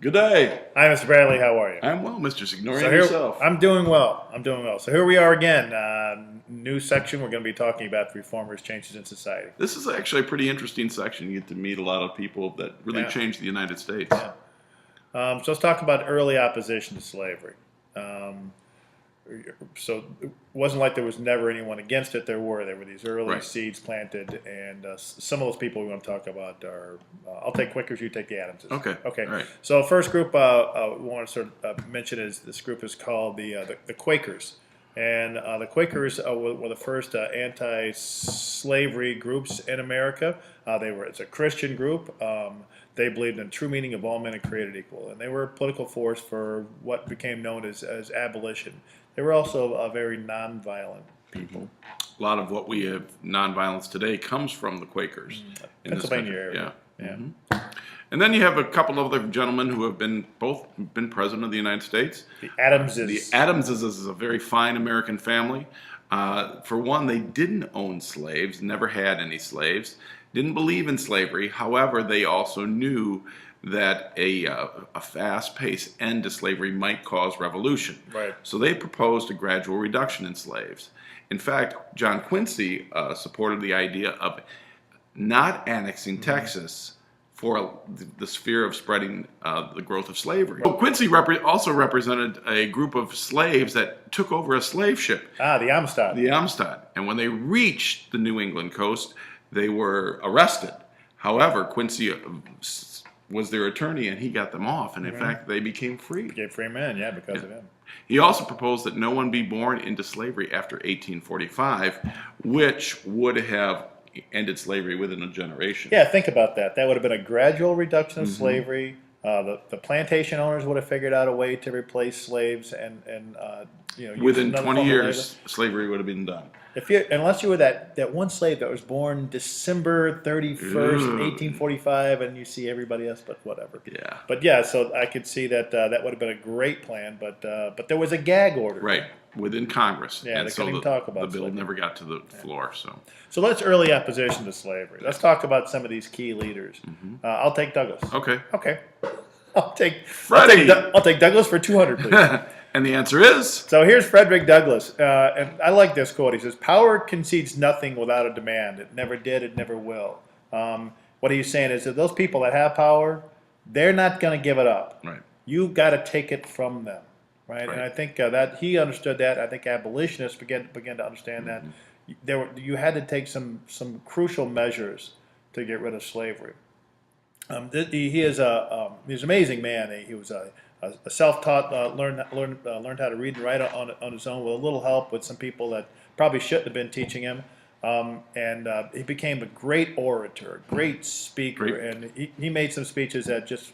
Good day. Hi, Mr. Bradley. How are you? I'm well, Mr. Signori. So And here, yourself? I'm doing well. So here we are again. New section. We're going to be talking about reformers' changes in society. This is actually a pretty interesting section. You get to meet a lot of people that really changed the United States. Yeah. So let's talk about early opposition to slavery. So it wasn't like there was never anyone against it. There were these early seeds planted, and some of those people we want to talk about are. I'll take Quakers. You take the Adamses. Okay. Okay. All right. So first group we want to sort of mention is this group is called the Quakers, and the Quakers were the first anti-slavery groups in America. It's a Christian group. They believed in the true meaning of all men are created equal, and they were a political force for what became known as abolition. They were also a very nonviolent people. A lot of what we have nonviolence today comes from the Quakers in Pennsylvania this country. area. Yeah. Mm-hmm. And then you have a couple of other gentlemen who have both been president of the United States. The Adamses. The Adamses is a very fine American family. For one, they didn't own slaves, never had any slaves, didn't believe in slavery. However, they also knew that a fast-paced end to slavery might cause revolution. Right. So they proposed a gradual reduction in slaves. In fact, John Quincy supported the idea of not annexing Texas for the sphere of spreading the growth of slavery. Well, Quincy also represented a group of slaves that took over a slave ship. The Amistad. The Amistad. And when they reached the New England coast, they were arrested. However, Quincy was their attorney, and he got them off. And in fact, they became free. Became free men, because of him. He also proposed that no one be born into slavery after 1845, which would have ended slavery within a generation. Yeah, think about that. That would have been a gradual reduction of slavery. The plantation owners would have figured out a way to replace slaves, and within 20 years, slavery would have been done. Unless you were that one slave that was born December 31st, 1845, and you see everybody else, but whatever. Yeah. But yeah, so I could see that that would have been a great plan, but there was a gag order. Right, within Congress. Yeah, they couldn't even talk about the bill slavery. never got to the floor. So let's early opposition to slavery. Let's talk about some of these key leaders. I'll take Douglas. Okay. I'll take Freddie. I'll take Douglas for 200, please. And the answer is? So here's Frederick Douglass, and I like this quote. He says, "Power concedes nothing without a demand. It never did, it never will." What he's saying is that those people that have power, they're not going to give it up. Right. You've got to take it from them, right? And I think that he understood that. I think abolitionists began to understand that. You had to take some crucial measures to get rid of slavery. He's an amazing man. He was a self-taught, learned how to read and write on his own with a little help with some people that probably shouldn't have been teaching him. And he became a great orator, a great speaker, and he made some speeches that just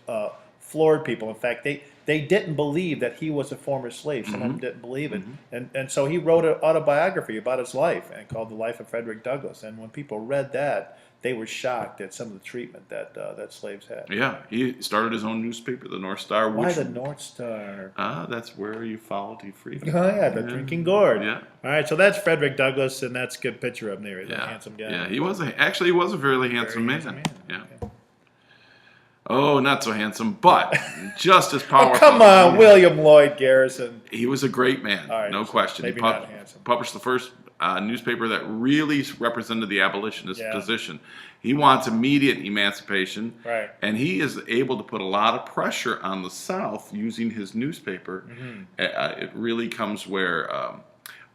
floored people. In fact, they didn't believe that he was a former slave. Some of them didn't believe it. And so he wrote an autobiography about his life and called The Life of Frederick Douglass. And when people read that, they were shocked at some of the treatment that slaves had. Yeah, he started his own newspaper, the North Star. Why the North Star? That's where you follow to freedom. Oh, yeah, the drinking gourd. Yeah. All right, so that's Frederick Douglass, and that's a good picture of him there. He's a handsome guy. Yeah, he was a fairly handsome man. Yeah. Okay. Oh, not so handsome, but just as powerful. Oh, come on, William Lloyd Garrison. He was a great man, All right, no question. Maybe He not handsome. published the first newspaper that really represented the abolitionist position. He wants immediate emancipation, and he is able to put a lot of pressure on the South using his newspaper. It really comes where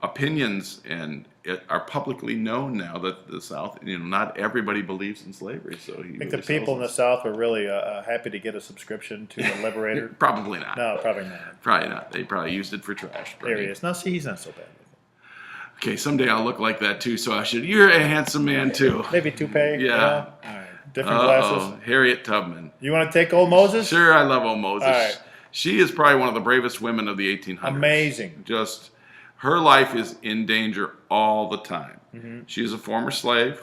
opinions are publicly known now that the South, not everybody believes in slavery. So I think the people in the South were really happy to get a subscription to the Liberator. Probably not. No, probably not. Probably not. They probably used it for trash. There he is. No, see, he's not so bad. Okay, someday I'll look like that too, so you're a handsome man too. Maybe toupee. Yeah. All right. Different glasses. Harriet Tubman. You want to take old Moses? Sure, I love old Moses. All right. She is probably one of the bravest women of the 1800s. Amazing. Just, her life is in danger all the time. She is a former slave.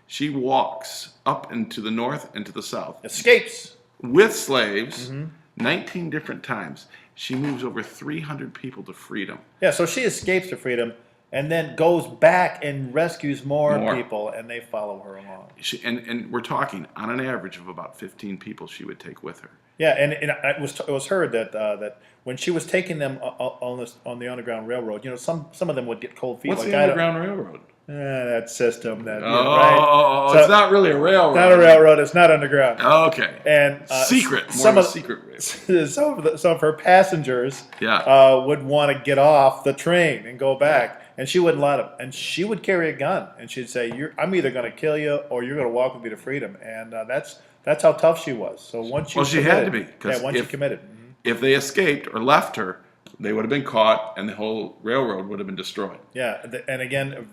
She walks up into the north and to the south. Escapes. With slaves, 19 different times. She moves over 300 people to freedom. Yeah, so she escapes to freedom and then goes back and rescues more people, and they follow her along. And we're talking on an average of about 15 people she would take with her. Yeah, and it was heard that that when she was taking them on the Underground Railroad, some of them would get cold feet. What's like the Underground Railroad? That system, that Oh, right? So, it's not really a railroad. not a railroad. It's not underground. Okay. And secret, some more of of a secret railroad. some of her passengers would want to get off the train and go back, and she wouldn't let them. And she would carry a gun, and she'd say, "I'm either going to kill you, or you're going to walk with me to freedom." And that's how tough she was. So once you she had to be, because once you committed. If they escaped or left her, they would have been caught, and the whole railroad would have been destroyed. Yeah, and again,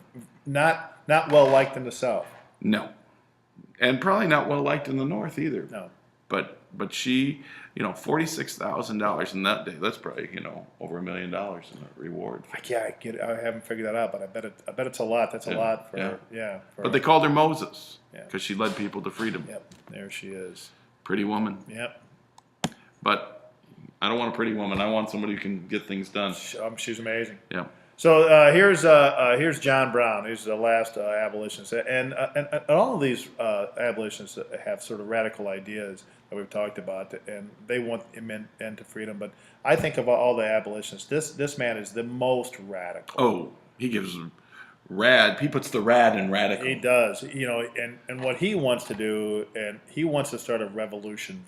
not well liked in the South. No, and probably not well liked in the North either. No, but she, $46,000 in that day. That's probably over $1 million in a reward. Yeah, I get it. I haven't figured that out, but I bet it's a lot. That's a lot for But they called her Moses because Yeah. she led people to freedom. Yep, there she is. Pretty woman. Yep. But I don't want a pretty woman. I want somebody who can get things done. She's amazing. Yeah. So here's John Brown. He's the last abolitionist, and all of these abolitionists have sort of radical ideas that we've talked about, and they want end to freedom. But I think of all the abolitionists, this man is the most radical. Oh, he gives rad. He puts the rad in radical. He does, and what he wants to do, and he wants to start a revolution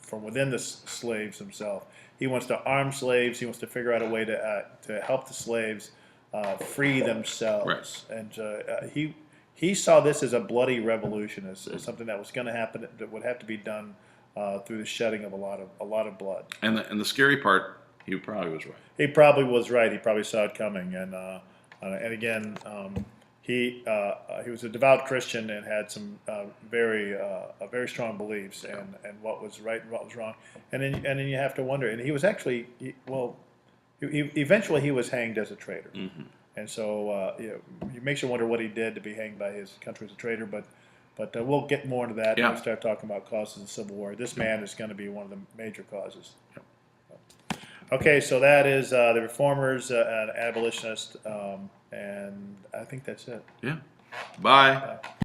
from within the slaves themselves. He wants to arm slaves. He wants to figure out a way to help the slaves free themselves. Right. And he saw this as a bloody revolution, as something that was going to happen, that would have to be done through the shedding of a lot of blood. And the scary part, he probably was right. He probably was right. He probably saw it coming. And again, he was a devout Christian and had some very strong beliefs and what was right and what was wrong. And then you have to wonder. And he was actually eventually he was hanged as a traitor. Mm-hmm. And so it makes you wonder what he did to be hanged by his country as a traitor. But we'll get more into that when we start talking about causes of the Civil War. This man is going to be one of the major causes. Yep. Okay, so that is the Reformers and Abolitionists, and I think that's it. Yeah. Bye.